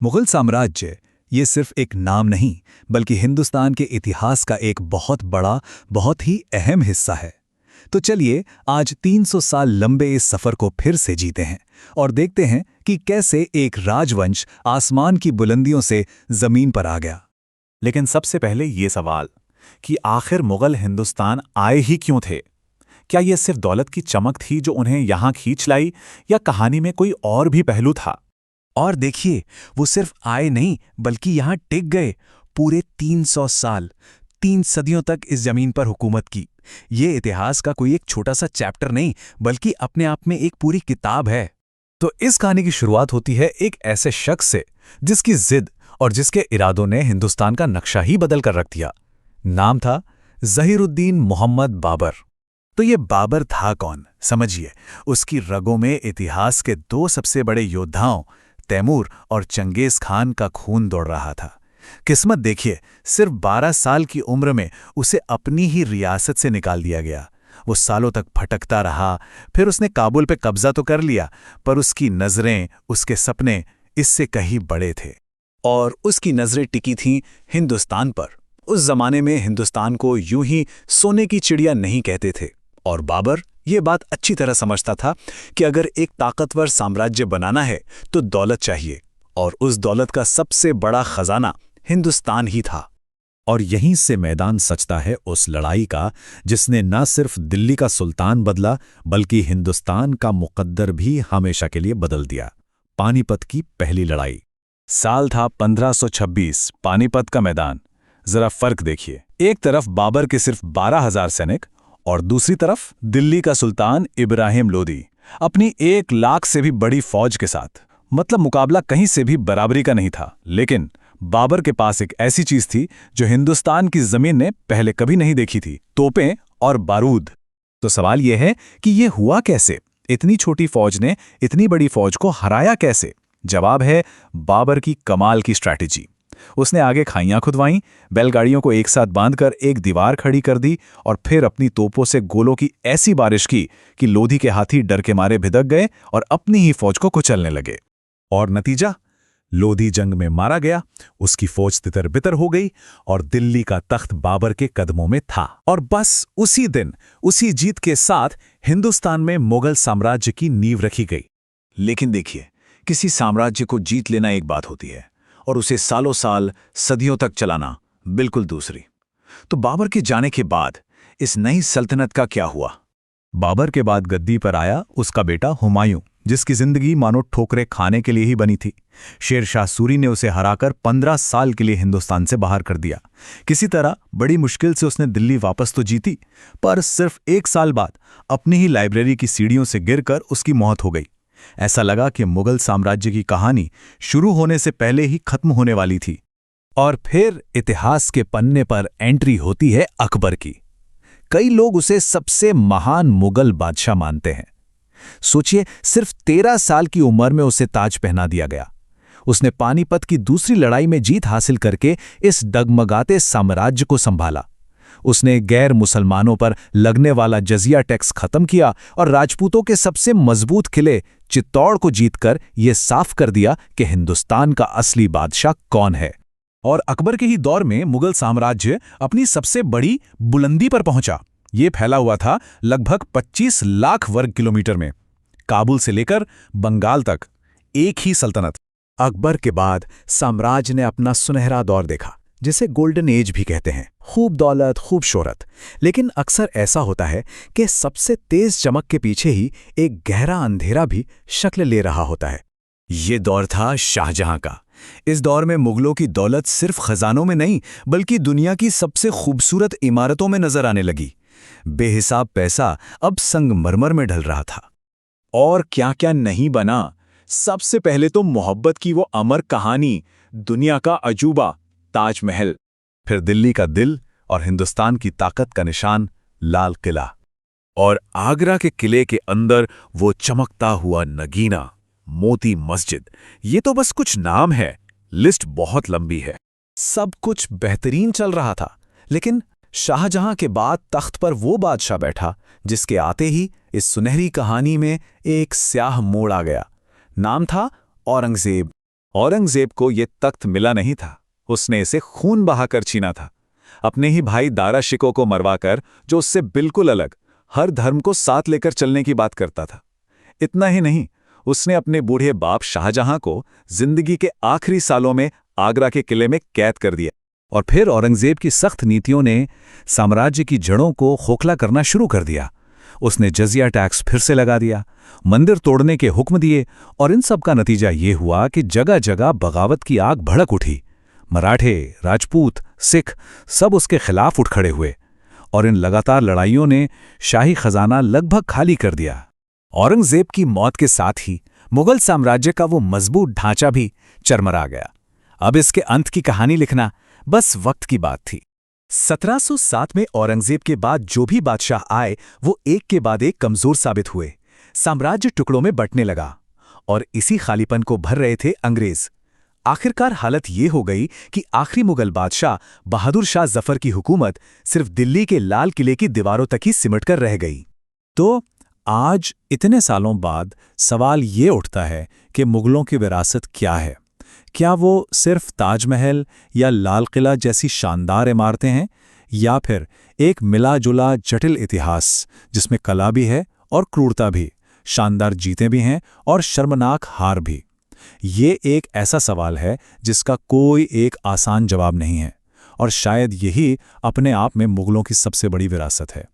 मुगल साम्राज्य ये सिर्फ एक नाम नहीं बल्कि हिंदुस्तान के इतिहास का एक बहुत बड़ा, बहुत ही अहम हिस्सा है। तो चलिए आज 300 साल लंबे इस सफर को फिर से जीते हैं और देखते हैं कि कैसे एक राजवंश आसमान की बुलंदियों से जमीन पर आ गया। लेकिन सबसे पहले ये सवाल कि आखिर मुगल हिंदुस्तान आए ही क्यों थे? क्या ये सिर्फ दौलत की चमक थी जो उन्हें यहाँ खींच लाई, या कहानी में कोई और भी पहलू था? और देखिए, वो सिर्फ आए नहीं बल्कि यहां टिक गए। पूरे 300 साल, 3 सदियों तक इस जमीन पर हुकूमत की। ये इतिहास का कोई एक छोटा सा चैप्टर नहीं बल्कि अपने आप में एक पूरी किताब है। तो इस कहानी की शुरुआत होती है एक ऐसे शख्स से जिसकी जिद और जिसके इरादों ने हिंदुस्तान का नक्शा ही बदल कर रख दिया। नाम था ज़हीरुद्दीन मोहम्मद बाबर। तो ये बाबर था कौन, समझिए। उसकी रगों में इतिहास के दो सबसे बड़े योद्धाओं तैमूर और चंगेज खान का खून दौड़ रहा था। किस्मत देखिए, सिर्फ 12 साल की उम्र में उसे अपनी ही रियासत से निकाल दिया गया। वो सालों तक भटकता रहा, फिर उसने काबुल पे कब्जा तो कर लिया, पर उसकी नज़रें, उसके सपने इससे कहीं बड़े थे। और उसकी नज़रें टिकी थीं हिंदुस्तान पर। उस जमाने में हिंदुस्तान को यूं ही सोने की चिड़िया नहीं कहते थे, और बाबर ये बात अच्छी तरह समझता था कि अगर एक ताकतवर साम्राज्य बनाना है तो दौलत चाहिए, और उस दौलत का सबसे बड़ा खजाना हिंदुस्तान ही था। और यहीं से मैदान सचता है उस लड़ाई का जिसने न सिर्फ दिल्ली का सुल्तान बदला बल्कि हिंदुस्तान का मुकद्दर भी हमेशा के लिए बदल दिया। पानीपत की पहली लड़ाई। साल था 1526। पानीपत का मैदान। जरा फर्क देखिए, एक तरफ बाबर के सिर्फ 12,000 सैनिक और दूसरी तरफ दिल्ली का सुल्तान इब्राहिम लोदी अपनी 1 लाख से भी बड़ी फौज के साथ। मतलब मुकाबला कहीं से भी बराबरी का नहीं था। लेकिन बाबर के पास एक ऐसी चीज थी जो हिंदुस्तान की जमीन ने पहले कभी नहीं देखी थी, तोपें और बारूद। तो सवाल यह है कि यह हुआ कैसे? इतनी छोटी फौज ने इतनी बड़ी फौज को हराया कैसे? जवाब है बाबर की कमाल की स्ट्रैटेजी। उसने आगे खाइयां खुदवाईं, बैलगाड़ियों को एक साथ बांधकर एक दीवार खड़ी कर दी और फिर अपनी तोपों से गोलों की ऐसी बारिश की कि लोधी के हाथी डर के मारे भिदक गए और अपनी ही फौज को कुचलने लगे। और नतीजा, लोधी जंग में मारा गया, उसकी फौज तितर-बितर हो गई और दिल्ली का तख्त बाबर के कदमों में था। और बस उसी दिन, उसी जीत के साथ हिंदुस्तान में मुगल साम्राज्य की नींव रखी गई। लेकिन देखिए, किसी साम्राज्य को जीत लेना एक बात होती है और उसे सालों साल, सदियों तक चलाना बिल्कुल दूसरी। तो बाबर के जाने के बाद इस नई सल्तनत का क्या हुआ? बाबर के बाद गद्दी पर आया उसका बेटा हुमायूं, जिसकी जिंदगी मानो ठोकरें खाने के लिए ही बनी थी। शेरशाह सूरी ने उसे हराकर 15 साल के लिए हिंदुस्तान से बाहर कर दिया। किसी तरह बड़ी मुश्किल से उसने दिल्ली वापस तो जीती, पर सिर्फ 1 साल बाद अपनी ही लाइब्रेरी की सीढ़ियों से गिरकर उसकी मौत हो गई। ऐसा लगा कि मुगल साम्राज्य की कहानी शुरू होने से पहले ही खत्म होने वाली थी। और फिर इतिहास के पन्ने पर एंट्री होती है अकबर की। कई लोग उसे सबसे महान मुगल बादशाह मानते हैं। सोचिए, सिर्फ 13 साल की उम्र में उसे ताज पहना दिया गया। उसने पानीपत की दूसरी लड़ाई में जीत हासिल करके इस डगमगाते साम्राज्य को संभाला। उसने गैर मुसलमानों पर लगने वाला जजिया टैक्स खत्म किया और राजपूतों के सबसे मजबूत किले चित्तौड़ को जीतकर यह साफ कर दिया कि हिंदुस्तान का असली बादशाह कौन है। और अकबर के ही दौर में मुगल साम्राज्य अपनी सबसे बड़ी बुलंदी पर पहुंचा। ये फैला हुआ था लगभग 25 लाख वर्ग किलोमीटर में, काबुल से लेकर बंगाल तक एक ही सल्तनत। अकबर के बाद साम्राज्य ने अपना सुनहरा दौर देखा, जिसे गोल्डन एज भी कहते हैं। खूब दौलत, खूब शोहरत। लेकिन अक्सर ऐसा होता है कि सबसे तेज चमक के पीछे ही एक गहरा अंधेरा भी शक्ल ले रहा होता है। ये दौर था शाहजहां का। इस दौर में मुगलों की दौलत सिर्फ खजानों में नहीं बल्कि दुनिया की सबसे खूबसूरत इमारतों में नजर आने लगी। बेहिसाब पैसा अब संगमरमर में ढल रहा था। और क्या क्या नहीं बना। सबसे पहले तो मोहब्बत की वो अमर कहानी, दुनिया का अजूबा ताजमहल। फिर दिल्ली का दिल और हिंदुस्तान की ताकत का निशान लाल किला। और आगरा के किले के अंदर वो चमकता हुआ नगीना, मोती मस्जिद। ये तो बस कुछ नाम है, लिस्ट बहुत लंबी है। सब कुछ बेहतरीन चल रहा था, लेकिन शाहजहां के बाद तख्त पर वो बादशाह बैठा जिसके आते ही इस सुनहरी कहानी में एक स्याह मोड़ आ गया। नाम था औरंगजेब। औरंगजेब को ये तख्त मिला नहीं था, उसने इसे खून बहाकर छीना था, अपने ही भाई दारा शिकोह को मरवाकर, जो उससे बिल्कुल अलग, हर धर्म को साथ लेकर चलने की बात करता था। इतना ही नहीं, उसने अपने बूढ़े बाप शाहजहां को जिंदगी के आखिरी सालों में आगरा के किले में कैद कर दिया। और फिर औरंगजेब की सख्त नीतियों ने साम्राज्य की जड़ों को खोखला करना शुरू कर दिया। उसने जजिया टैक्स फिर से लगा दिया, मंदिर तोड़ने के हुक्म दिए, और इन सब का नतीजा ये हुआ कि जगह जगह बगावत की आग भड़क उठी। मराठे, राजपूत, सिख सब उसके खिलाफ उठ खड़े हुए, और इन लगातार लड़ाइयों ने शाही खजाना लगभग खाली कर दिया। औरंगजेब की मौत के साथ ही मुगल साम्राज्य का वो मजबूत ढांचा भी चरमरा गया। अब इसके अंत की कहानी लिखना बस वक्त की बात थी। 1707 में औरंगजेब के बाद जो भी बादशाह आए वो एक के बाद एक कमजोर साबित हुए। साम्राज्य टुकड़ों में बंटने लगा और इसी खालीपन को भर रहे थे अंग्रेज। आखिरकार हालत ये हो गई कि आखिरी मुगल बादशाह बहादुर शाह जफर की हुकूमत सिर्फ दिल्ली के लाल किले की दीवारों तक ही सिमटकर रह गई। तो आज इतने सालों बाद सवाल ये उठता है कि मुगलों की विरासत क्या है? क्या वो सिर्फ ताजमहल या लाल किला जैसी शानदार इमारतें हैं, या फिर एक मिला जुला जटिल इतिहास जिसमें कला भी है और क्रूरता भी, शानदार जीतें भी हैं और शर्मनाक हार भी? ये एक ऐसा सवाल है जिसका कोई एक आसान जवाब नहीं है, और शायद यही अपने आप में मुगलों की सबसे बड़ी विरासत है।